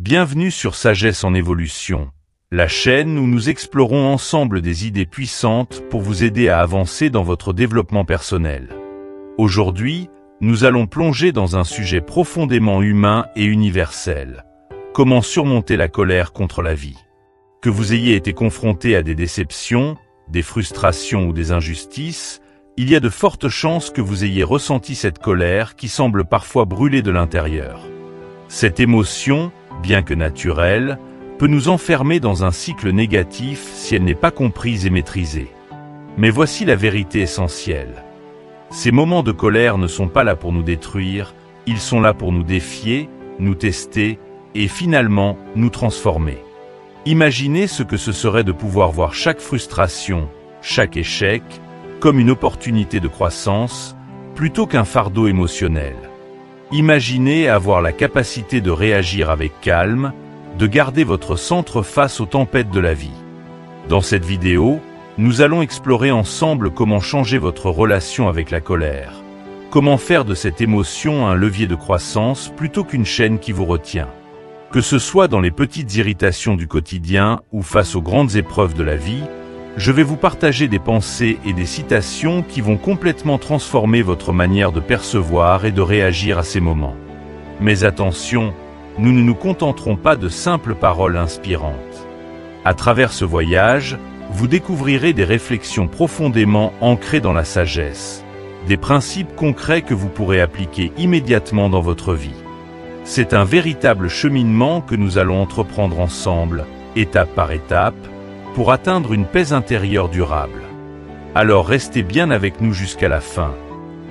Bienvenue sur Sagesse en évolution, la chaîne où nous explorons ensemble des idées puissantes pour vous aider à avancer dans votre développement personnel. Aujourd'hui, nous allons plonger dans un sujet profondément humain et universel. Comment surmonter la colère contre la vie? Que vous ayez été confronté à des déceptions, des frustrations ou des injustices, il y a de fortes chances que vous ayez ressenti cette colère qui semble parfois brûler de l'intérieur. Cette émotion, bien que naturelle, peut nous enfermer dans un cycle négatif si elle n'est pas comprise et maîtrisée. Mais voici la vérité essentielle. Ces moments de colère ne sont pas là pour nous détruire, ils sont là pour nous défier, nous tester et finalement nous transformer. Imaginez ce que ce serait de pouvoir voir chaque frustration, chaque échec, comme une opportunité de croissance, plutôt qu'un fardeau émotionnel. Imaginez avoir la capacité de réagir avec calme, de garder votre centre face aux tempêtes de la vie. Dans cette vidéo, nous allons explorer ensemble comment changer votre relation avec la colère. Comment faire de cette émotion un levier de croissance plutôt qu'une chaîne qui vous retient. Que ce soit dans les petites irritations du quotidien ou face aux grandes épreuves de la vie, je vais vous partager des pensées et des citations qui vont complètement transformer votre manière de percevoir et de réagir à ces moments. Mais attention, nous ne nous contenterons pas de simples paroles inspirantes. À travers ce voyage, vous découvrirez des réflexions profondément ancrées dans la sagesse, des principes concrets que vous pourrez appliquer immédiatement dans votre vie. C'est un véritable cheminement que nous allons entreprendre ensemble, étape par étape, pour atteindre une paix intérieure durable. Alors restez bien avec nous jusqu'à la fin,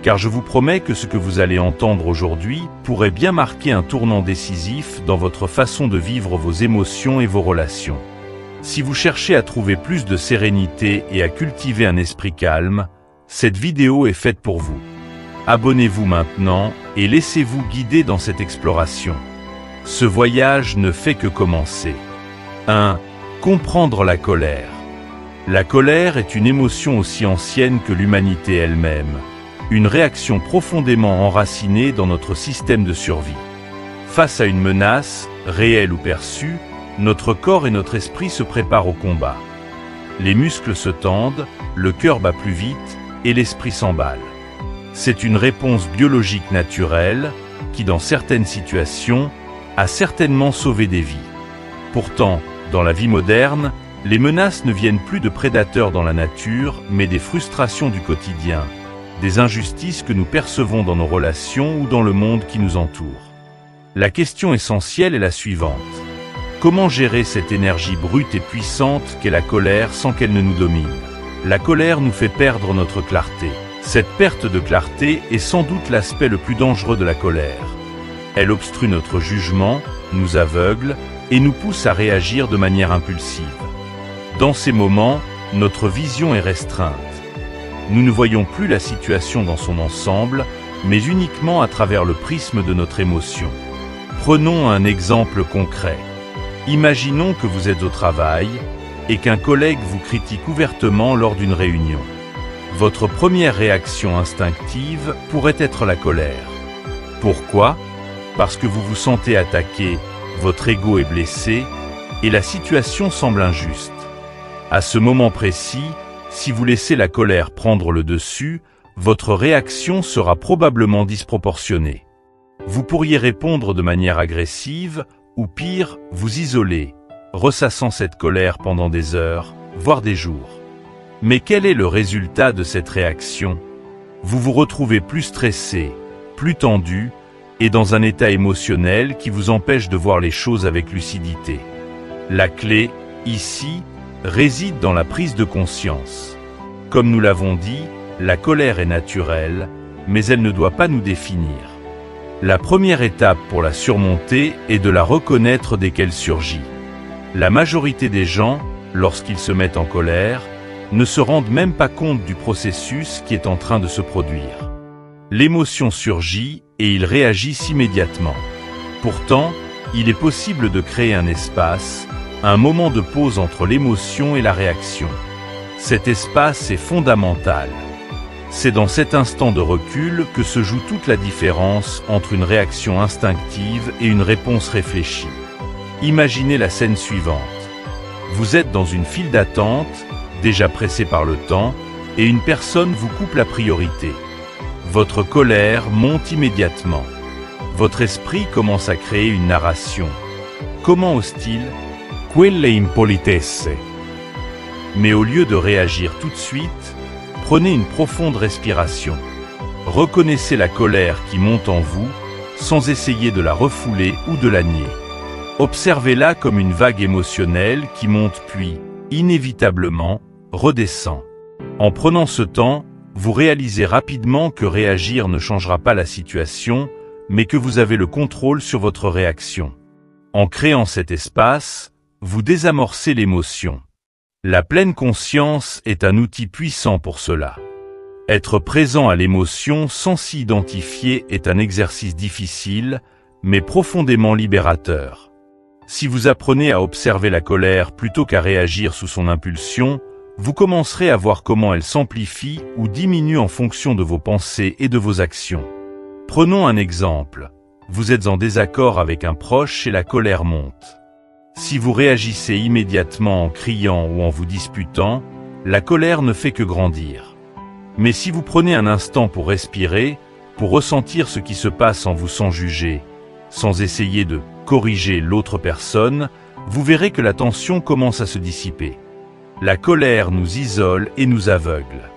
car je vous promets que ce que vous allez entendre aujourd'hui pourrait bien marquer un tournant décisif dans votre façon de vivre vos émotions et vos relations. Si vous cherchez à trouver plus de sérénité et à cultiver un esprit calme, cette vidéo est faite pour vous. Abonnez-vous maintenant et laissez-vous guider dans cette exploration. Ce voyage ne fait que commencer. 1. Comprendre la colère. La colère est une émotion aussi ancienne que l'humanité elle-même, une réaction profondément enracinée dans notre système de survie. Face à une menace, réelle ou perçue, notre corps et notre esprit se préparent au combat. Les muscles se tendent, le cœur bat plus vite et l'esprit s'emballe. C'est une réponse biologique naturelle qui, dans certaines situations, a certainement sauvé des vies. Pourtant, dans la vie moderne, les menaces ne viennent plus de prédateurs dans la nature, mais des frustrations du quotidien, des injustices que nous percevons dans nos relations ou dans le monde qui nous entoure. La question essentielle est la suivante. Comment gérer cette énergie brute et puissante qu'est la colère sans qu'elle ne nous domine? La colère nous fait perdre notre clarté. Cette perte de clarté est sans doute l'aspect le plus dangereux de la colère. Elle obstrue notre jugement, nous aveugle, et nous pousse à réagir de manière impulsive. Dans ces moments, notre vision est restreinte. Nous ne voyons plus la situation dans son ensemble, mais uniquement à travers le prisme de notre émotion. Prenons un exemple concret. Imaginons que vous êtes au travail et qu'un collègue vous critique ouvertement lors d'une réunion. Votre première réaction instinctive pourrait être la colère. Pourquoi? Parce que vous vous sentez attaqué, votre ego est blessé et la situation semble injuste. À ce moment précis, si vous laissez la colère prendre le dessus, votre réaction sera probablement disproportionnée. Vous pourriez répondre de manière agressive ou pire, vous isoler, ressassant cette colère pendant des heures, voire des jours. Mais quel est le résultat de cette réaction? Vous vous retrouvez plus stressé, plus tendu, et dans un état émotionnel qui vous empêche de voir les choses avec lucidité. La clé, ici, réside dans la prise de conscience. Comme nous l'avons dit, la colère est naturelle, mais elle ne doit pas nous définir. La première étape pour la surmonter est de la reconnaître dès qu'elle surgit. La majorité des gens, lorsqu'ils se mettent en colère, ne se rendent même pas compte du processus qui est en train de se produire. L'émotion surgit et ils réagissent immédiatement. Pourtant, il est possible de créer un espace, un moment de pause entre l'émotion et la réaction. Cet espace est fondamental. C'est dans cet instant de recul que se joue toute la différence entre une réaction instinctive et une réponse réfléchie. Imaginez la scène suivante. Vous êtes dans une file d'attente, déjà pressé par le temps, et une personne vous coupe la priorité. Votre colère monte immédiatement. Votre esprit commence à créer une narration. Comment ose-t-il? Quelle impolitesse. Mais au lieu de réagir tout de suite, prenez une profonde respiration. Reconnaissez la colère qui monte en vous, sans essayer de la refouler ou de la nier. Observez-la comme une vague émotionnelle qui monte puis, inévitablement, redescend. En prenant ce temps, vous réalisez rapidement que réagir ne changera pas la situation, mais que vous avez le contrôle sur votre réaction. En créant cet espace, vous désamorcez l'émotion. La pleine conscience est un outil puissant pour cela. Être présent à l'émotion sans s'y identifier est un exercice difficile, mais profondément libérateur. Si vous apprenez à observer la colère plutôt qu'à réagir sous son impulsion, vous commencerez à voir comment elle s'amplifie ou diminue en fonction de vos pensées et de vos actions. Prenons un exemple. Vous êtes en désaccord avec un proche et la colère monte. Si vous réagissez immédiatement en criant ou en vous disputant, la colère ne fait que grandir. Mais si vous prenez un instant pour respirer, pour ressentir ce qui se passe en vous sans juger, sans essayer de corriger l'autre personne, vous verrez que la tension commence à se dissiper. La colère nous isole et nous aveugle.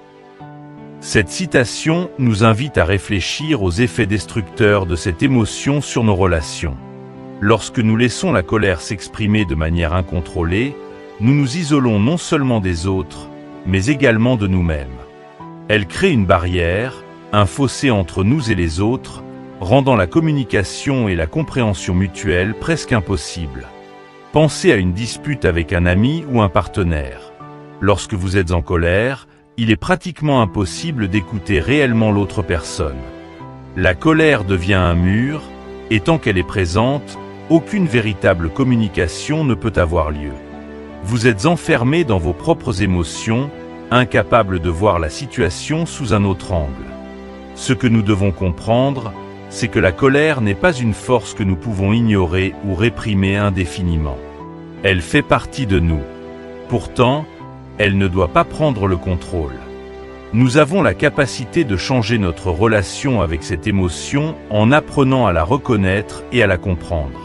Cette citation nous invite à réfléchir aux effets destructeurs de cette émotion sur nos relations. Lorsque nous laissons la colère s'exprimer de manière incontrôlée, nous nous isolons non seulement des autres, mais également de nous-mêmes. Elle crée une barrière, un fossé entre nous et les autres, rendant la communication et la compréhension mutuelle presque impossibles. Pensez à une dispute avec un ami ou un partenaire. Lorsque vous êtes en colère, il est pratiquement impossible d'écouter réellement l'autre personne. La colère devient un mur, et tant qu'elle est présente, aucune véritable communication ne peut avoir lieu. Vous êtes enfermé dans vos propres émotions, incapable de voir la situation sous un autre angle. Ce que nous devons comprendre, c'est que la colère n'est pas une force que nous pouvons ignorer ou réprimer indéfiniment. Elle fait partie de nous. Pourtant, elle ne doit pas prendre le contrôle. Nous avons la capacité de changer notre relation avec cette émotion en apprenant à la reconnaître et à la comprendre.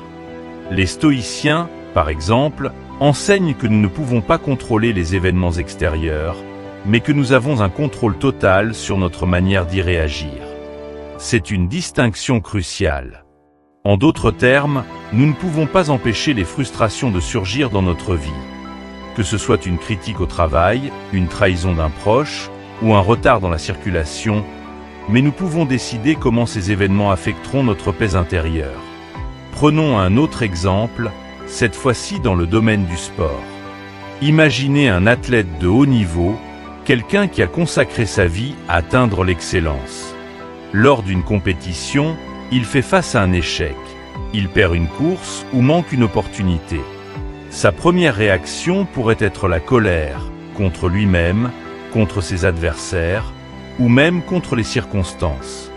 Les stoïciens, par exemple, enseignent que nous ne pouvons pas contrôler les événements extérieurs, mais que nous avons un contrôle total sur notre manière d'y réagir. C'est une distinction cruciale. En d'autres termes, nous ne pouvons pas empêcher les frustrations de surgir dans notre vie. Que ce soit une critique au travail, une trahison d'un proche, ou un retard dans la circulation, mais nous pouvons décider comment ces événements affecteront notre paix intérieure. Prenons un autre exemple, cette fois-ci dans le domaine du sport. Imaginez un athlète de haut niveau, quelqu'un qui a consacré sa vie à atteindre l'excellence. Lors d'une compétition, il fait face à un échec. Il perd une course ou manque une opportunité. Sa première réaction pourrait être la colère, contre lui-même, contre ses adversaires, ou même contre les circonstances.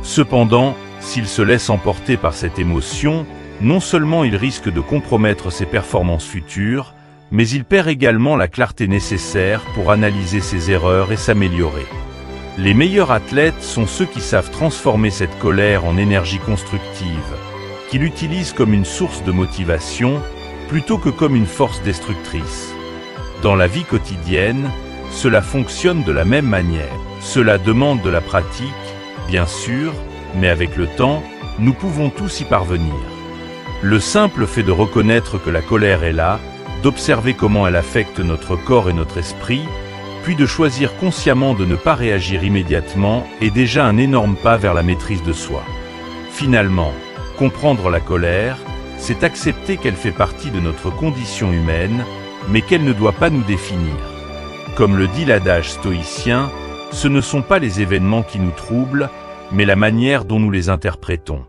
Cependant, s'il se laisse emporter par cette émotion, non seulement il risque de compromettre ses performances futures, mais il perd également la clarté nécessaire pour analyser ses erreurs et s'améliorer. Les meilleurs athlètes sont ceux qui savent transformer cette colère en énergie constructive, qui l'utilisent comme une source de motivation, plutôt que comme une force destructrice. Dans la vie quotidienne, cela fonctionne de la même manière. Cela demande de la pratique, bien sûr, mais avec le temps, nous pouvons tous y parvenir. Le simple fait de reconnaître que la colère est là, d'observer comment elle affecte notre corps et notre esprit, puis de choisir consciemment de ne pas réagir immédiatement est déjà un énorme pas vers la maîtrise de soi. Finalement, comprendre la colère, c'est accepter qu'elle fait partie de notre condition humaine, mais qu'elle ne doit pas nous définir. Comme le dit l'adage stoïcien, ce ne sont pas les événements qui nous troublent, mais la manière dont nous les interprétons.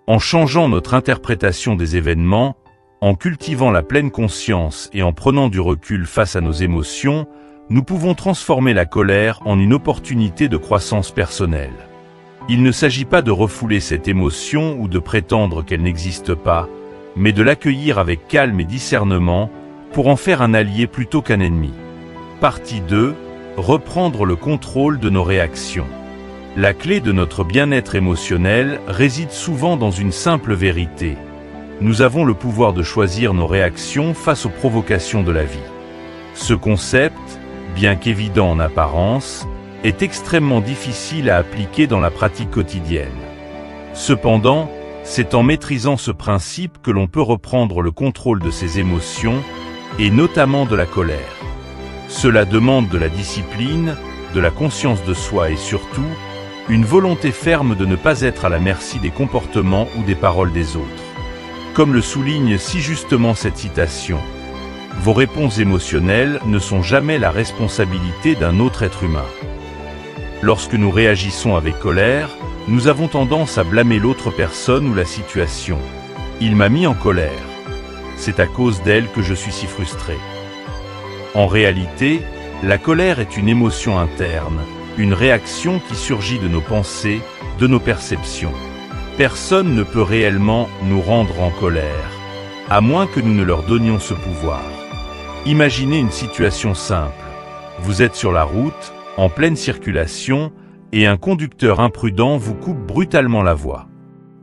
En changeant notre interprétation des événements, en cultivant la pleine conscience et en prenant du recul face à nos émotions, nous pouvons transformer la colère en une opportunité de croissance personnelle. Il ne s'agit pas de refouler cette émotion ou de prétendre qu'elle n'existe pas, mais de l'accueillir avec calme et discernement pour en faire un allié plutôt qu'un ennemi. Partie 2. Reprendre le contrôle de nos réactions. La clé de notre bien-être émotionnel réside souvent dans une simple vérité. Nous avons le pouvoir de choisir nos réactions face aux provocations de la vie. Ce concept, bien qu'évident en apparence, est extrêmement difficile à appliquer dans la pratique quotidienne. Cependant, c'est en maîtrisant ce principe que l'on peut reprendre le contrôle de ses émotions, et notamment de la colère. Cela demande de la discipline, de la conscience de soi et surtout, une volonté ferme de ne pas être à la merci des comportements ou des paroles des autres. Comme le souligne si justement cette citation, « Vos réponses émotionnelles ne sont jamais la responsabilité d'un autre être humain. » Lorsque nous réagissons avec colère, nous avons tendance à blâmer l'autre personne ou la situation. « Il m'a mis en colère. C'est à cause d'elle que je suis si frustré. » En réalité, la colère est une émotion interne, une réaction qui surgit de nos pensées, de nos perceptions. Personne ne peut réellement nous rendre en colère, à moins que nous ne leur donnions ce pouvoir. Imaginez une situation simple. Vous êtes sur la route, en pleine circulation, et un conducteur imprudent vous coupe brutalement la voie.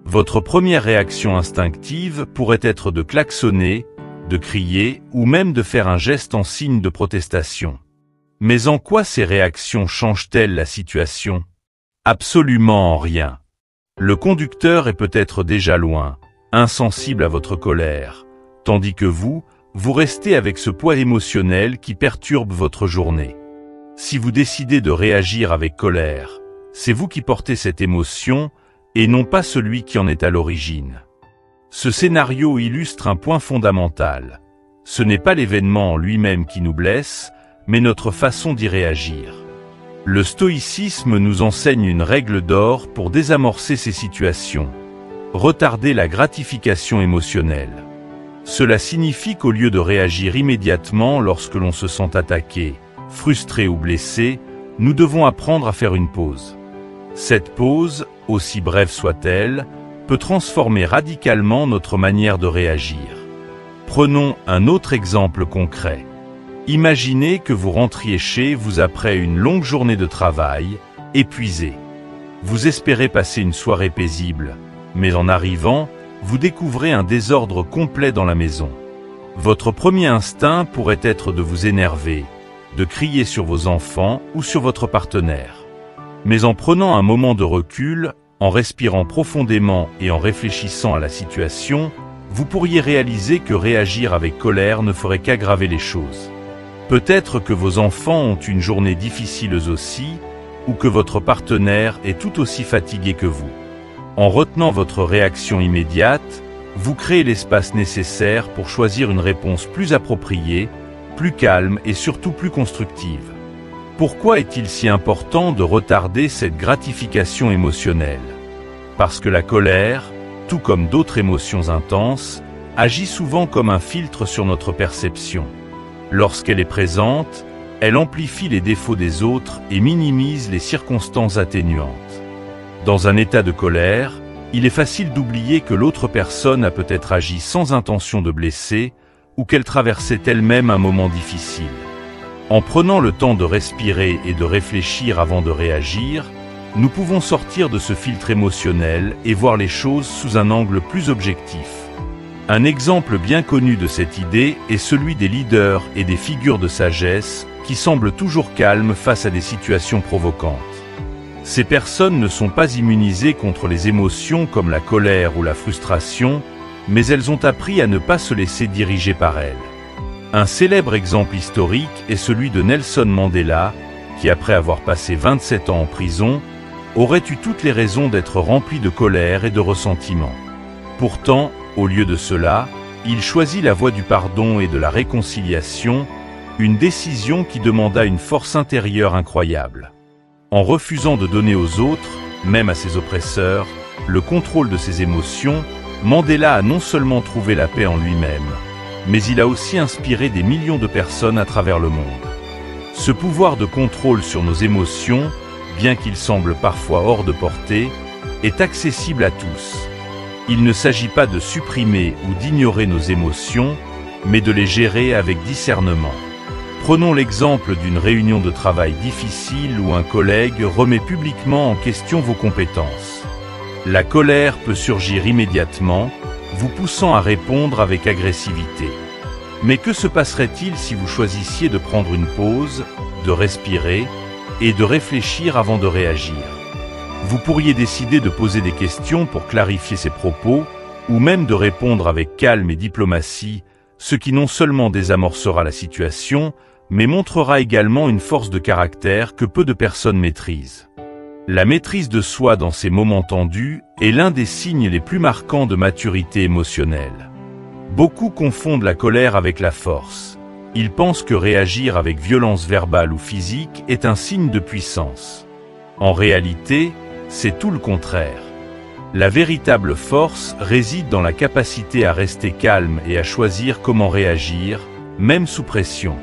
Votre première réaction instinctive pourrait être de klaxonner, de crier ou même de faire un geste en signe de protestation. Mais en quoi ces réactions changent-elles la situation? Absolument en rien. Le conducteur est peut-être déjà loin, insensible à votre colère, tandis que vous restez avec ce poids émotionnel qui perturbe votre journée. Si vous décidez de réagir avec colère, c'est vous qui portez cette émotion et non pas celui qui en est à l'origine. Ce scénario illustre un point fondamental. Ce n'est pas l'événement en lui-même qui nous blesse, mais notre façon d'y réagir. Le stoïcisme nous enseigne une règle d'or pour désamorcer ces situations. Retarder la gratification émotionnelle. Cela signifie qu'au lieu de réagir immédiatement lorsque l'on se sent attaqué, frustré ou blessé, nous devons apprendre à faire une pause. Cette pause, aussi brève soit-elle, peut transformer radicalement notre manière de réagir. Prenons un autre exemple concret. Imaginez que vous rentriez chez vous après une longue journée de travail, épuisé. Vous espérez passer une soirée paisible, mais en arrivant, vous découvrez un désordre complet dans la maison. Votre premier instinct pourrait être de vous énerver, de crier sur vos enfants ou sur votre partenaire. Mais en prenant un moment de recul, en respirant profondément et en réfléchissant à la situation, vous pourriez réaliser que réagir avec colère ne ferait qu'aggraver les choses. Peut-être que vos enfants ont une journée difficile eux aussi, ou que votre partenaire est tout aussi fatigué que vous. En retenant votre réaction immédiate, vous créez l'espace nécessaire pour choisir une réponse plus appropriée, plus calme et surtout plus constructive. Pourquoi est-il si important de retarder cette gratification émotionnelle? Parce que la colère, tout comme d'autres émotions intenses, agit souvent comme un filtre sur notre perception. Lorsqu'elle est présente, elle amplifie les défauts des autres et minimise les circonstances atténuantes. Dans un état de colère, il est facile d'oublier que l'autre personne a peut-être agi sans intention de blesser ou qu'elle traversait elle-même un moment difficile. En prenant le temps de respirer et de réfléchir avant de réagir, nous pouvons sortir de ce filtre émotionnel et voir les choses sous un angle plus objectif. Un exemple bien connu de cette idée est celui des leaders et des figures de sagesse qui semblent toujours calmes face à des situations provocantes. Ces personnes ne sont pas immunisées contre les émotions comme la colère ou la frustration, mais elles ont appris à ne pas se laisser diriger par elles. Un célèbre exemple historique est celui de Nelson Mandela, qui après avoir passé 27 ans en prison, aurait eu toutes les raisons d'être rempli de colère et de ressentiment. Pourtant, au lieu de cela, il choisit la voie du pardon et de la réconciliation, une décision qui demanda une force intérieure incroyable. En refusant de donner aux autres, même à ses oppresseurs, le contrôle de ses émotions, Mandela a non seulement trouvé la paix en lui-même, mais il a aussi inspiré des millions de personnes à travers le monde. Ce pouvoir de contrôle sur nos émotions, bien qu'il semble parfois hors de portée, est accessible à tous. Il ne s'agit pas de supprimer ou d'ignorer nos émotions, mais de les gérer avec discernement. Prenons l'exemple d'une réunion de travail difficile où un collègue remet publiquement en question vos compétences. La colère peut surgir immédiatement, vous poussant à répondre avec agressivité. Mais que se passerait-il si vous choisissiez de prendre une pause, de respirer et de réfléchir avant de réagir? Vous pourriez décider de poser des questions pour clarifier ses propos, ou même de répondre avec calme et diplomatie, ce qui non seulement désamorcera la situation, mais montrera également une force de caractère que peu de personnes maîtrisent. La maîtrise de soi dans ces moments tendus est l'un des signes les plus marquants de maturité émotionnelle. Beaucoup confondent la colère avec la force. Ils pensent que réagir avec violence verbale ou physique est un signe de puissance. En réalité, c'est tout le contraire. La véritable force réside dans la capacité à rester calme et à choisir comment réagir, même sous pression.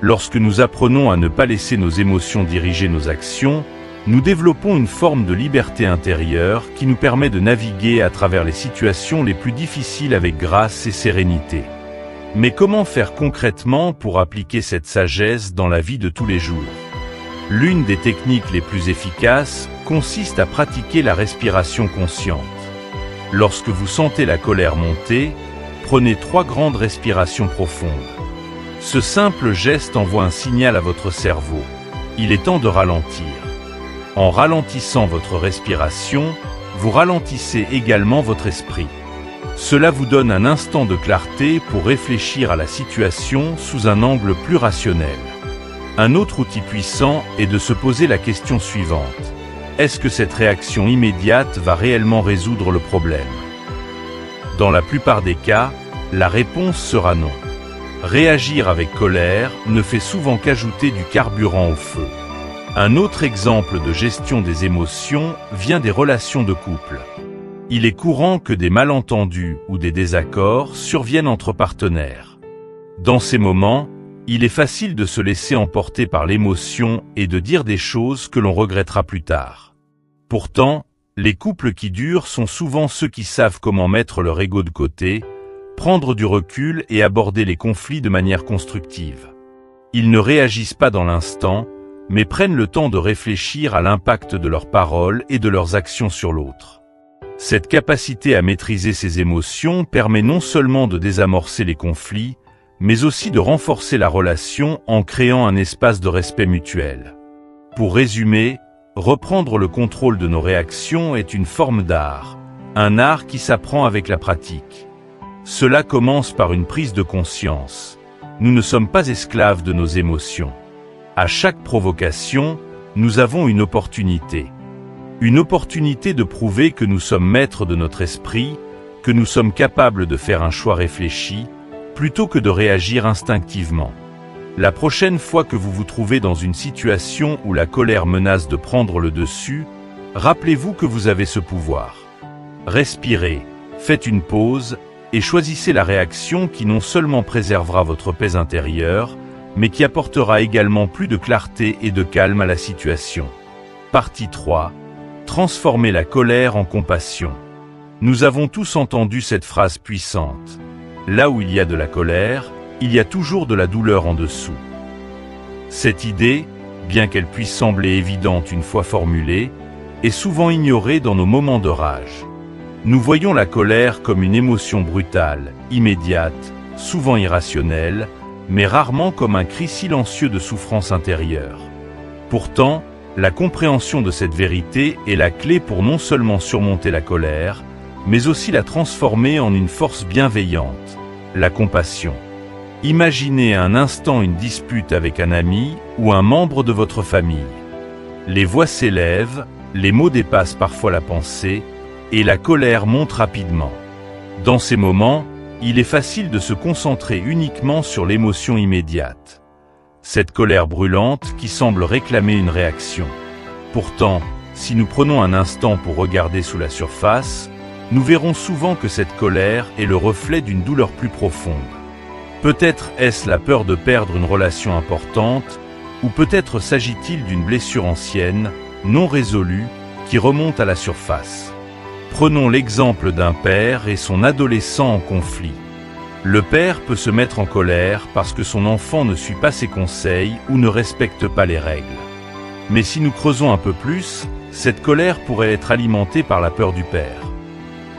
Lorsque nous apprenons à ne pas laisser nos émotions diriger nos actions, nous développons une forme de liberté intérieure qui nous permet de naviguer à travers les situations les plus difficiles avec grâce et sérénité. Mais comment faire concrètement pour appliquer cette sagesse dans la vie de tous les jours? L'une des techniques les plus efficaces consiste à pratiquer la respiration consciente. Lorsque vous sentez la colère monter, prenez 3 grandes respirations profondes. Ce simple geste envoie un signal à votre cerveau. Il est temps de ralentir. En ralentissant votre respiration, vous ralentissez également votre esprit. Cela vous donne un instant de clarté pour réfléchir à la situation sous un angle plus rationnel. Un autre outil puissant est de se poser la question suivante. Est-ce que cette réaction immédiate va réellement résoudre le problème? Dans la plupart des cas, la réponse sera non. Réagir avec colère ne fait souvent qu'ajouter du carburant au feu. Un autre exemple de gestion des émotions vient des relations de couple. Il est courant que des malentendus ou des désaccords surviennent entre partenaires. Dans ces moments, il est facile de se laisser emporter par l'émotion et de dire des choses que l'on regrettera plus tard. Pourtant, les couples qui durent sont souvent ceux qui savent comment mettre leur ego de côté, prendre du recul et aborder les conflits de manière constructive. Ils ne réagissent pas dans l'instant, mais prennent le temps de réfléchir à l'impact de leurs paroles et de leurs actions sur l'autre. Cette capacité à maîtriser ses émotions permet non seulement de désamorcer les conflits, mais aussi de renforcer la relation en créant un espace de respect mutuel. Pour résumer, reprendre le contrôle de nos réactions est une forme d'art, un art qui s'apprend avec la pratique. Cela commence par une prise de conscience. Nous ne sommes pas esclaves de nos émotions. À chaque provocation, nous avons une opportunité. Une opportunité de prouver que nous sommes maîtres de notre esprit, que nous sommes capables de faire un choix réfléchi, plutôt que de réagir instinctivement. La prochaine fois que vous vous trouvez dans une situation où la colère menace de prendre le dessus, rappelez-vous que vous avez ce pouvoir. Respirez, faites une pause, et choisissez la réaction qui non seulement préservera votre paix intérieure, mais qui apportera également plus de clarté et de calme à la situation. Partie 3. Transformer la colère en compassion. Nous avons tous entendu cette phrase puissante. Là où il y a de la colère, il y a toujours de la douleur en dessous. Cette idée, bien qu'elle puisse sembler évidente une fois formulée, est souvent ignorée dans nos moments de rage. Nous voyons la colère comme une émotion brutale, immédiate, souvent irrationnelle, mais rarement comme un cri silencieux de souffrance intérieure. Pourtant, la compréhension de cette vérité est la clé pour non seulement surmonter la colère, mais aussi la transformer en une force bienveillante, la compassion. Imaginez un instant une dispute avec un ami ou un membre de votre famille. Les voix s'élèvent, les mots dépassent parfois la pensée, et la colère monte rapidement. Dans ces moments, il est facile de se concentrer uniquement sur l'émotion immédiate. Cette colère brûlante qui semble réclamer une réaction. Pourtant, si nous prenons un instant pour regarder sous la surface, nous verrons souvent que cette colère est le reflet d'une douleur plus profonde. Peut-être est-ce la peur de perdre une relation importante, ou peut-être s'agit-il d'une blessure ancienne, non résolue, qui remonte à la surface. Prenons l'exemple d'un père et son adolescent en conflit. Le père peut se mettre en colère parce que son enfant ne suit pas ses conseils ou ne respecte pas les règles. Mais si nous creusons un peu plus, cette colère pourrait être alimentée par la peur du père.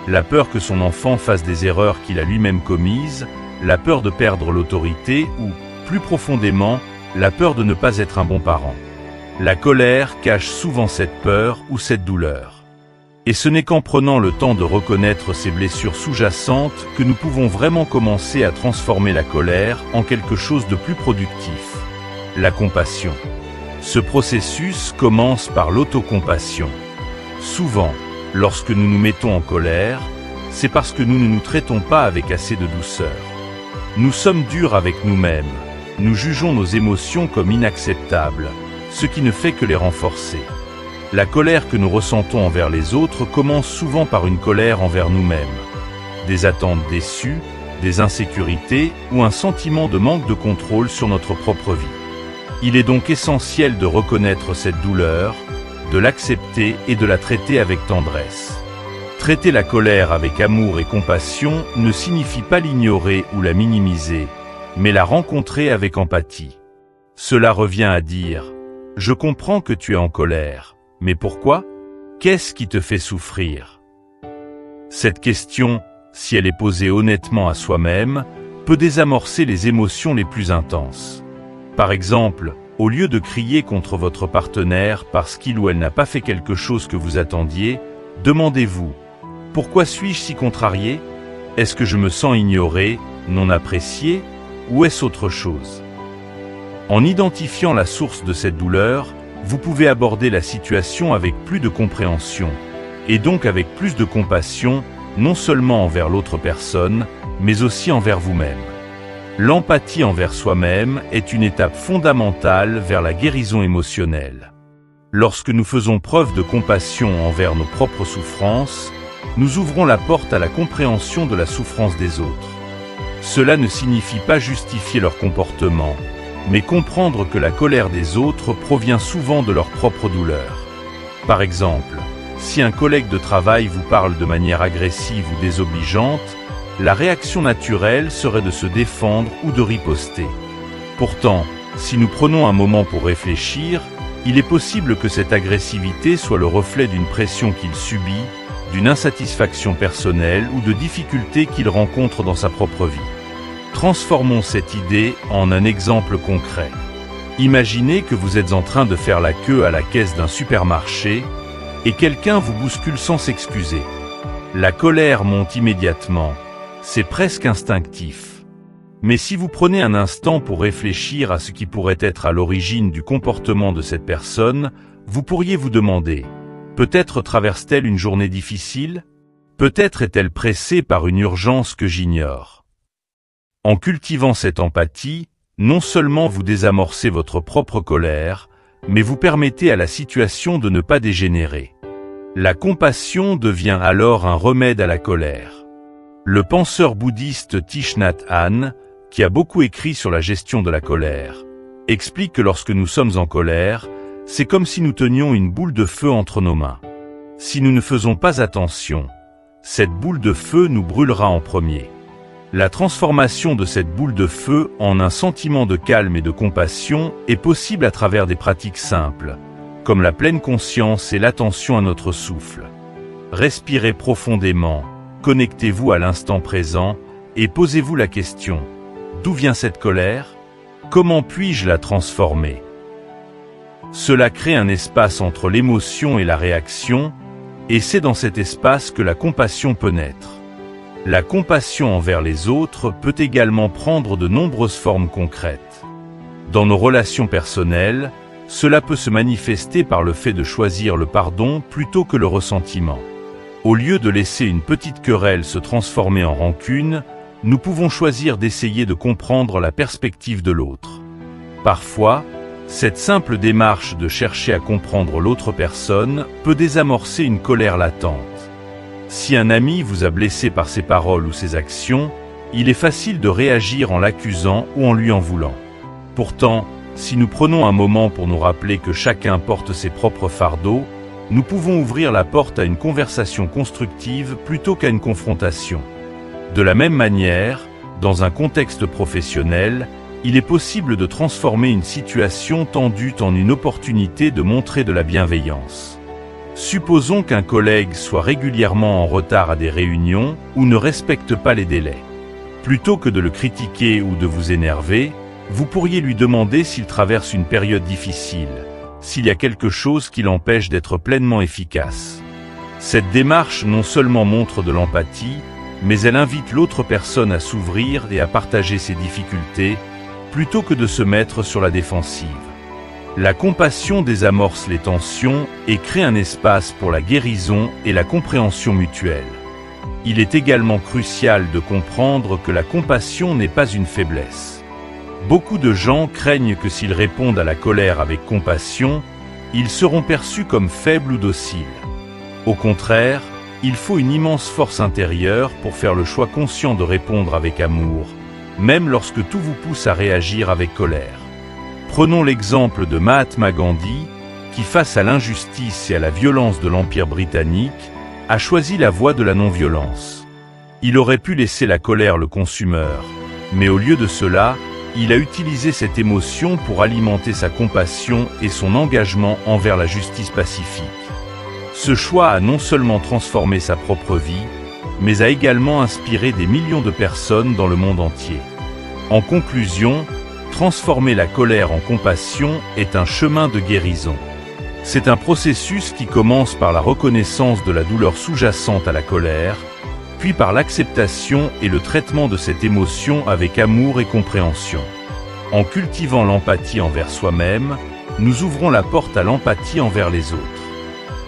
La peur que son enfant fasse des erreurs qu'il a lui-même commises, la peur de perdre l'autorité ou, plus profondément, la peur de ne pas être un bon parent. La colère cache souvent cette peur ou cette douleur. Et ce n'est qu'en prenant le temps de reconnaître ces blessures sous-jacentes que nous pouvons vraiment commencer à transformer la colère en quelque chose de plus productif. La compassion. Ce processus commence par l'autocompassion. Souvent, lorsque nous nous mettons en colère, c'est parce que nous ne nous traitons pas avec assez de douceur. Nous sommes durs avec nous-mêmes, nous jugeons nos émotions comme inacceptables, ce qui ne fait que les renforcer. La colère que nous ressentons envers les autres commence souvent par une colère envers nous-mêmes. Des attentes déçues, des insécurités ou un sentiment de manque de contrôle sur notre propre vie. Il est donc essentiel de reconnaître cette douleur, de l'accepter et de la traiter avec tendresse. Traiter la colère avec amour et compassion ne signifie pas l'ignorer ou la minimiser, mais la rencontrer avec empathie. Cela revient à dire « Je comprends que tu es en colère, mais pourquoi? Qu'est-ce qui te fait souffrir ?» Cette question, si elle est posée honnêtement à soi-même, peut désamorcer les émotions les plus intenses. Par exemple, au lieu de crier contre votre partenaire parce qu'il ou elle n'a pas fait quelque chose que vous attendiez, demandez-vous « Pourquoi suis-je si contrarié? Est-ce que je me sens ignoré, non apprécié, ou est-ce autre chose ?» En identifiant la source de cette douleur, vous pouvez aborder la situation avec plus de compréhension, et donc avec plus de compassion, non seulement envers l'autre personne, mais aussi envers vous-même. L'empathie envers soi-même est une étape fondamentale vers la guérison émotionnelle. Lorsque nous faisons preuve de compassion envers nos propres souffrances, nous ouvrons la porte à la compréhension de la souffrance des autres. Cela ne signifie pas justifier leur comportement, mais comprendre que la colère des autres provient souvent de leur propre douleur. Par exemple, si un collègue de travail vous parle de manière agressive ou désobligeante, la réaction naturelle serait de se défendre ou de riposter. Pourtant, si nous prenons un moment pour réfléchir, il est possible que cette agressivité soit le reflet d'une pression qu'il subit, d'une insatisfaction personnelle ou de difficultés qu'il rencontre dans sa propre vie. Transformons cette idée en un exemple concret. Imaginez que vous êtes en train de faire la queue à la caisse d'un supermarché et quelqu'un vous bouscule sans s'excuser. La colère monte immédiatement. C'est presque instinctif. Mais si vous prenez un instant pour réfléchir à ce qui pourrait être à l'origine du comportement de cette personne, vous pourriez vous demander, peut-être traverse-t-elle une journée difficile? Peut-être est-elle pressée par une urgence que j'ignore. En cultivant cette empathie, non seulement vous désamorcez votre propre colère, mais vous permettez à la situation de ne pas dégénérer. La compassion devient alors un remède à la colère. Le penseur bouddhiste Thich Nhat Hanh, qui a beaucoup écrit sur la gestion de la colère, explique que lorsque nous sommes en colère, c'est comme si nous tenions une boule de feu entre nos mains. Si nous ne faisons pas attention, cette boule de feu nous brûlera en premier. La transformation de cette boule de feu en un sentiment de calme et de compassion est possible à travers des pratiques simples, comme la pleine conscience et l'attention à notre souffle. Respirez profondément, connectez-vous à l'instant présent et posez-vous la question, d'où vient cette colère? Comment puis-je la transformer? Cela crée un espace entre l'émotion et la réaction, et c'est dans cet espace que la compassion peut naître. La compassion envers les autres peut également prendre de nombreuses formes concrètes. Dans nos relations personnelles, cela peut se manifester par le fait de choisir le pardon plutôt que le ressentiment. Au lieu de laisser une petite querelle se transformer en rancune, nous pouvons choisir d'essayer de comprendre la perspective de l'autre. Parfois, cette simple démarche de chercher à comprendre l'autre personne peut désamorcer une colère latente. Si un ami vous a blessé par ses paroles ou ses actions, il est facile de réagir en l'accusant ou en lui en voulant. Pourtant, si nous prenons un moment pour nous rappeler que chacun porte ses propres fardeaux, nous pouvons ouvrir la porte à une conversation constructive plutôt qu'à une confrontation. De la même manière, dans un contexte professionnel, il est possible de transformer une situation tendue en une opportunité de montrer de la bienveillance. Supposons qu'un collègue soit régulièrement en retard à des réunions ou ne respecte pas les délais. Plutôt que de le critiquer ou de vous énerver, vous pourriez lui demander s'il traverse une période difficile, s'il y a quelque chose qui l'empêche d'être pleinement efficace. Cette démarche non seulement montre de l'empathie, mais elle invite l'autre personne à s'ouvrir et à partager ses difficultés, plutôt que de se mettre sur la défensive. La compassion désamorce les tensions et crée un espace pour la guérison et la compréhension mutuelle. Il est également crucial de comprendre que la compassion n'est pas une faiblesse. Beaucoup de gens craignent que s'ils répondent à la colère avec compassion, ils seront perçus comme faibles ou dociles. Au contraire, il faut une immense force intérieure pour faire le choix conscient de répondre avec amour, même lorsque tout vous pousse à réagir avec colère. Prenons l'exemple de Mahatma Gandhi, qui face à l'injustice et à la violence de l'Empire britannique, a choisi la voie de la non-violence. Il aurait pu laisser la colère le consumeur, mais au lieu de cela, il a utilisé cette émotion pour alimenter sa compassion et son engagement envers la justice pacifique. Ce choix a non seulement transformé sa propre vie, mais a également inspiré des millions de personnes dans le monde entier. En conclusion, transformer la colère en compassion est un chemin de guérison. C'est un processus qui commence par la reconnaissance de la douleur sous-jacente à la colère, puis par l'acceptation et le traitement de cette émotion avec amour et compréhension. En cultivant l'empathie envers soi-même, nous ouvrons la porte à l'empathie envers les autres.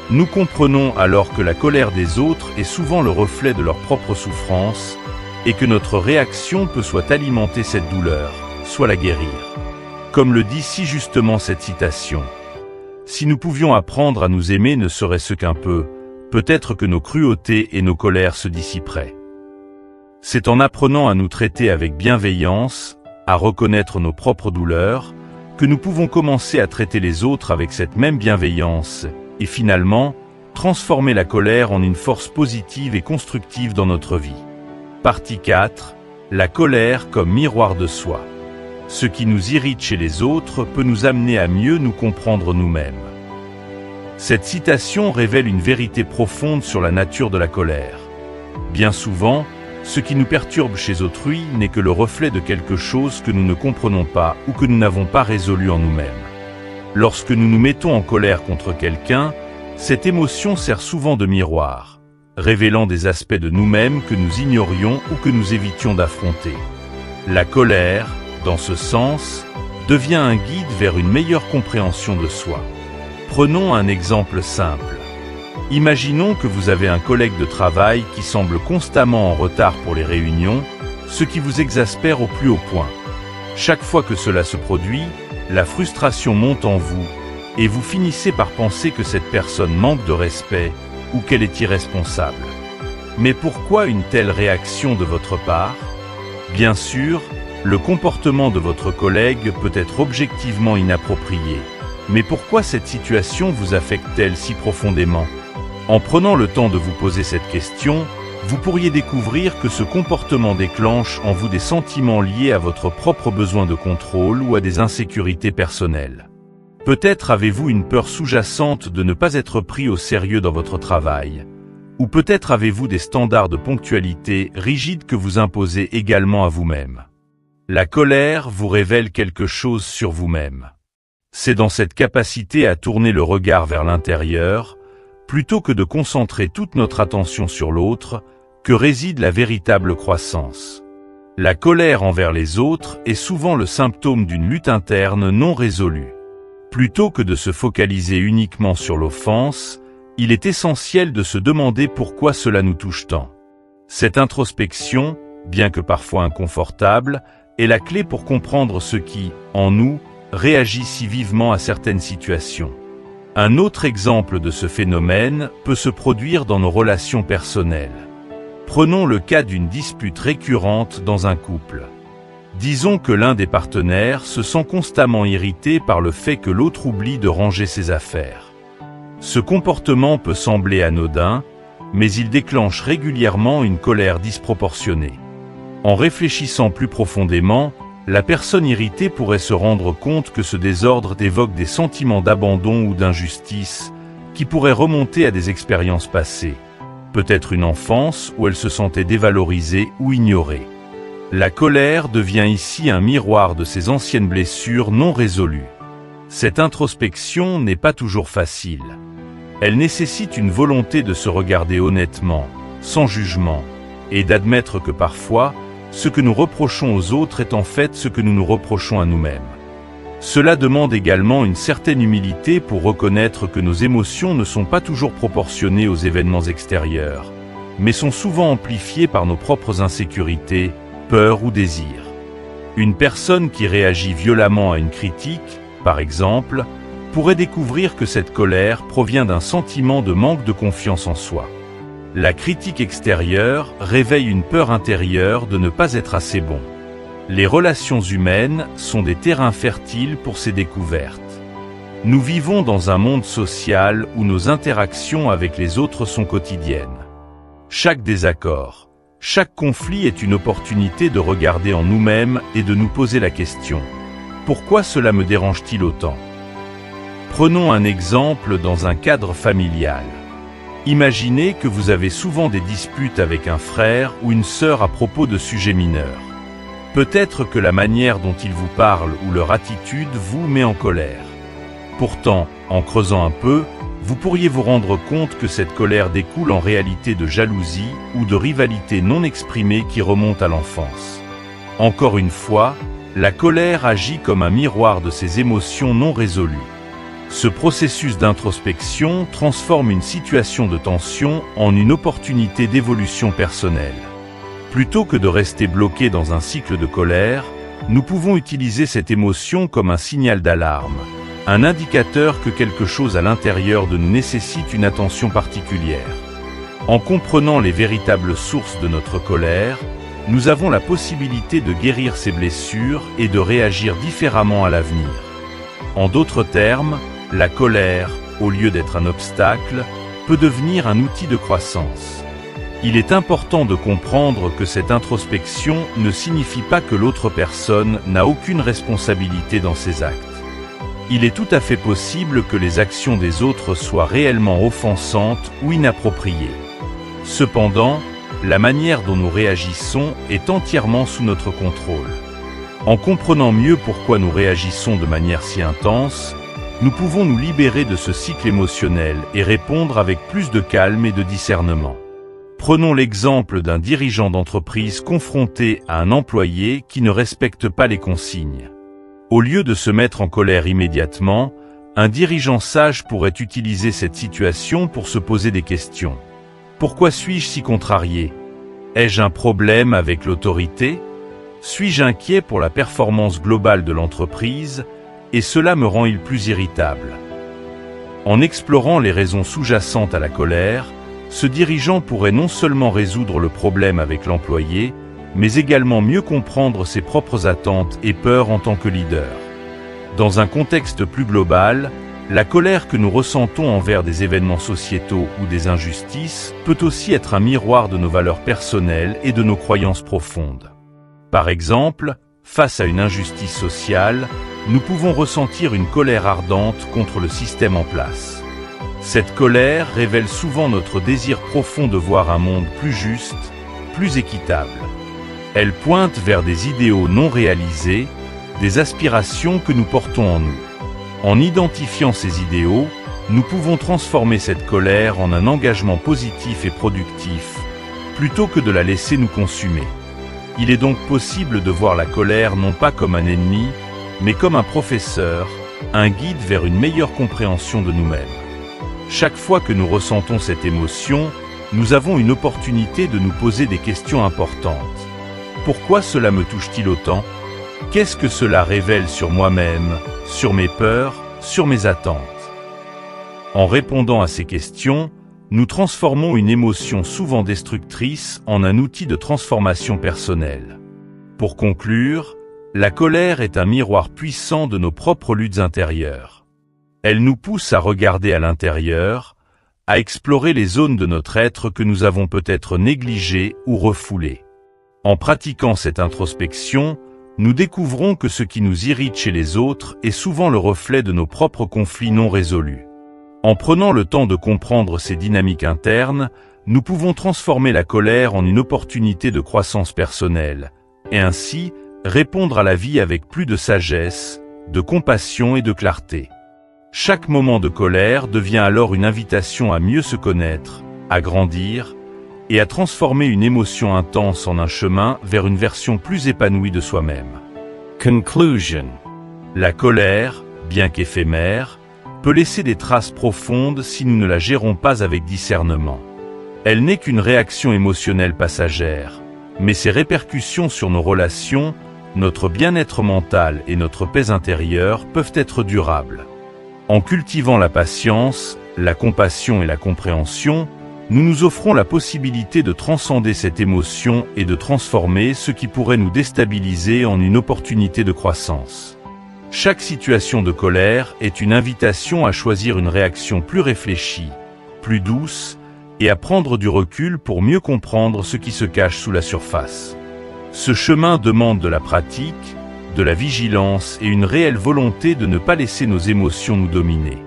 Nous comprenons alors que la colère des autres est souvent le reflet de leur propre souffrance et que notre réaction peut soit alimenter cette douleur, soit la guérir. Comme le dit si justement cette citation, « Si nous pouvions apprendre à nous aimer ne serait-ce qu'un peu, peut-être que nos cruautés et nos colères se dissiperaient. » C'est en apprenant à nous traiter avec bienveillance, à reconnaître nos propres douleurs, que nous pouvons commencer à traiter les autres avec cette même bienveillance, et finalement, transformer la colère en une force positive et constructive dans notre vie. Partie 4. La colère comme miroir de soi. Ce qui nous irrite chez les autres peut nous amener à mieux nous comprendre nous-mêmes. Cette citation révèle une vérité profonde sur la nature de la colère. Bien souvent, ce qui nous perturbe chez autrui n'est que le reflet de quelque chose que nous ne comprenons pas ou que nous n'avons pas résolu en nous-mêmes. Lorsque nous nous mettons en colère contre quelqu'un, cette émotion sert souvent de miroir, révélant des aspects de nous-mêmes que nous ignorions ou que nous évitions d'affronter. La colère, dans ce sens, devient un guide vers une meilleure compréhension de soi. Prenons un exemple simple. Imaginons que vous avez un collègue de travail qui semble constamment en retard pour les réunions, ce qui vous exaspère au plus haut point. Chaque fois que cela se produit, la frustration monte en vous, et vous finissez par penser que cette personne manque de respect ou qu'elle est irresponsable. Mais pourquoi une telle réaction de votre part? Bien sûr, le comportement de votre collègue peut être objectivement inapproprié. Mais pourquoi cette situation vous affecte-t-elle si profondément? En prenant le temps de vous poser cette question, vous pourriez découvrir que ce comportement déclenche en vous des sentiments liés à votre propre besoin de contrôle ou à des insécurités personnelles. Peut-être avez-vous une peur sous-jacente de ne pas être pris au sérieux dans votre travail. Ou peut-être avez-vous des standards de ponctualité rigides que vous imposez également à vous-même. La colère vous révèle quelque chose sur vous-même. C'est dans cette capacité à tourner le regard vers l'intérieur, plutôt que de concentrer toute notre attention sur l'autre, que réside la véritable croissance. La colère envers les autres est souvent le symptôme d'une lutte interne non résolue. Plutôt que de se focaliser uniquement sur l'offense, il est essentiel de se demander pourquoi cela nous touche tant. Cette introspection, bien que parfois inconfortable, est la clé pour comprendre ce qui, en nous, réagit si vivement à certaines situations. Un autre exemple de ce phénomène peut se produire dans nos relations personnelles. Prenons le cas d'une dispute récurrente dans un couple. Disons que l'un des partenaires se sent constamment irrité par le fait que l'autre oublie de ranger ses affaires. Ce comportement peut sembler anodin, mais il déclenche régulièrement une colère disproportionnée. En réfléchissant plus profondément, la personne irritée pourrait se rendre compte que ce désordre évoque des sentiments d'abandon ou d'injustice qui pourraient remonter à des expériences passées, peut-être une enfance où elle se sentait dévalorisée ou ignorée. La colère devient ici un miroir de ces anciennes blessures non résolues. Cette introspection n'est pas toujours facile. Elle nécessite une volonté de se regarder honnêtement, sans jugement, et d'admettre que parfois, ce que nous reprochons aux autres est en fait ce que nous nous reprochons à nous-mêmes. Cela demande également une certaine humilité pour reconnaître que nos émotions ne sont pas toujours proportionnées aux événements extérieurs, mais sont souvent amplifiées par nos propres insécurités, peurs ou désirs. Une personne qui réagit violemment à une critique, par exemple, pourrait découvrir que cette colère provient d'un sentiment de manque de confiance en soi. La critique extérieure réveille une peur intérieure de ne pas être assez bon. Les relations humaines sont des terrains fertiles pour ces découvertes. Nous vivons dans un monde social où nos interactions avec les autres sont quotidiennes. Chaque désaccord, chaque conflit est une opportunité de regarder en nous-mêmes et de nous poser la question : pourquoi cela me dérange-t-il autant ? Prenons un exemple dans un cadre familial. Imaginez que vous avez souvent des disputes avec un frère ou une sœur à propos de sujets mineurs. Peut-être que la manière dont ils vous parlent ou leur attitude vous met en colère. Pourtant, en creusant un peu, vous pourriez vous rendre compte que cette colère découle en réalité de jalousie ou de rivalité non exprimée qui remonte à l'enfance. Encore une fois, la colère agit comme un miroir de ces émotions non résolues. Ce processus d'introspection transforme une situation de tension en une opportunité d'évolution personnelle. Plutôt que de rester bloqué dans un cycle de colère, nous pouvons utiliser cette émotion comme un signal d'alarme, un indicateur que quelque chose à l'intérieur de nous nécessite une attention particulière. En comprenant les véritables sources de notre colère, nous avons la possibilité de guérir ces blessures et de réagir différemment à l'avenir. En d'autres termes, la colère, au lieu d'être un obstacle, peut devenir un outil de croissance. Il est important de comprendre que cette introspection ne signifie pas que l'autre personne n'a aucune responsabilité dans ses actes. Il est tout à fait possible que les actions des autres soient réellement offensantes ou inappropriées. Cependant, la manière dont nous réagissons est entièrement sous notre contrôle. En comprenant mieux pourquoi nous réagissons de manière si intense, nous pouvons nous libérer de ce cycle émotionnel et répondre avec plus de calme et de discernement. Prenons l'exemple d'un dirigeant d'entreprise confronté à un employé qui ne respecte pas les consignes. Au lieu de se mettre en colère immédiatement, un dirigeant sage pourrait utiliser cette situation pour se poser des questions. Pourquoi suis-je si contrarié ? Ai-je un problème avec l'autorité ? Suis-je inquiet pour la performance globale de l'entreprise ? Et cela me rend-il plus irritable ? En explorant les raisons sous-jacentes à la colère, ce dirigeant pourrait non seulement résoudre le problème avec l'employé, mais également mieux comprendre ses propres attentes et peurs en tant que leader. Dans un contexte plus global, la colère que nous ressentons envers des événements sociétaux ou des injustices peut aussi être un miroir de nos valeurs personnelles et de nos croyances profondes. Par exemple, face à une injustice sociale, nous pouvons ressentir une colère ardente contre le système en place. Cette colère révèle souvent notre désir profond de voir un monde plus juste, plus équitable. Elle pointe vers des idéaux non réalisés, des aspirations que nous portons en nous. En identifiant ces idéaux, nous pouvons transformer cette colère en un engagement positif et productif, plutôt que de la laisser nous consumer. Il est donc possible de voir la colère non pas comme un ennemi, mais comme un professeur, un guide vers une meilleure compréhension de nous-mêmes. Chaque fois que nous ressentons cette émotion, nous avons une opportunité de nous poser des questions importantes. Pourquoi cela me touche-t-il autant ? Qu'est-ce que cela révèle sur moi-même, sur mes peurs, sur mes attentes ? En répondant à ces questions, nous transformons une émotion souvent destructrice en un outil de transformation personnelle. Pour conclure, la colère est un miroir puissant de nos propres luttes intérieures. Elle nous pousse à regarder à l'intérieur, à explorer les zones de notre être que nous avons peut-être négligées ou refoulées. En pratiquant cette introspection, nous découvrons que ce qui nous irrite chez les autres est souvent le reflet de nos propres conflits non résolus. En prenant le temps de comprendre ces dynamiques internes, nous pouvons transformer la colère en une opportunité de croissance personnelle, et ainsi répondre à la vie avec plus de sagesse, de compassion et de clarté. Chaque moment de colère devient alors une invitation à mieux se connaître, à grandir, et à transformer une émotion intense en un chemin vers une version plus épanouie de soi-même. Conclusion. La colère, bien qu'éphémère, peut laisser des traces profondes si nous ne la gérons pas avec discernement. Elle n'est qu'une réaction émotionnelle passagère, mais ses répercussions sur nos relations, notre bien-être mental et notre paix intérieure peuvent être durables. En cultivant la patience, la compassion et la compréhension, nous nous offrons la possibilité de transcender cette émotion et de transformer ce qui pourrait nous déstabiliser en une opportunité de croissance. Chaque situation de colère est une invitation à choisir une réaction plus réfléchie, plus douce, et à prendre du recul pour mieux comprendre ce qui se cache sous la surface. Ce chemin demande de la pratique, de la vigilance et une réelle volonté de ne pas laisser nos émotions nous dominer.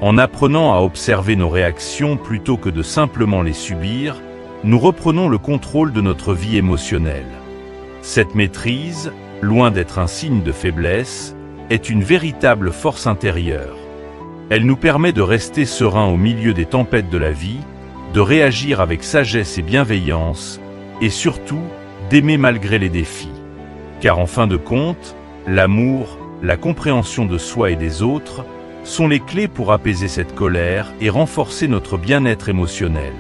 En apprenant à observer nos réactions plutôt que de simplement les subir, nous reprenons le contrôle de notre vie émotionnelle. Cette maîtrise, loin d'être un signe de faiblesse, est une véritable force intérieure. Elle nous permet de rester sereins au milieu des tempêtes de la vie, de réagir avec sagesse et bienveillance, et surtout, d'aimer malgré les défis. Car en fin de compte, l'amour, la compréhension de soi et des autres sont les clés pour apaiser cette colère et renforcer notre bien-être émotionnel.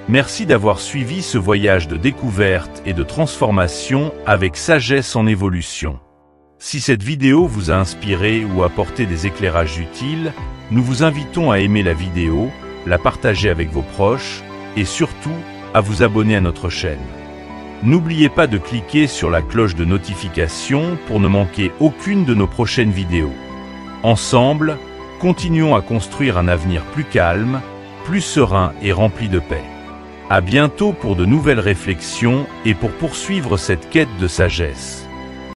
Merci d'avoir suivi ce voyage de découverte et de transformation avec Sagesse en évolution. Si cette vidéo vous a inspiré ou apporté des éclairages utiles, nous vous invitons à aimer la vidéo, la partager avec vos proches et surtout à vous abonner à notre chaîne. N'oubliez pas de cliquer sur la cloche de notification pour ne manquer aucune de nos prochaines vidéos. Ensemble, continuons à construire un avenir plus calme, plus serein et rempli de paix. À bientôt pour de nouvelles réflexions et pour poursuivre cette quête de sagesse.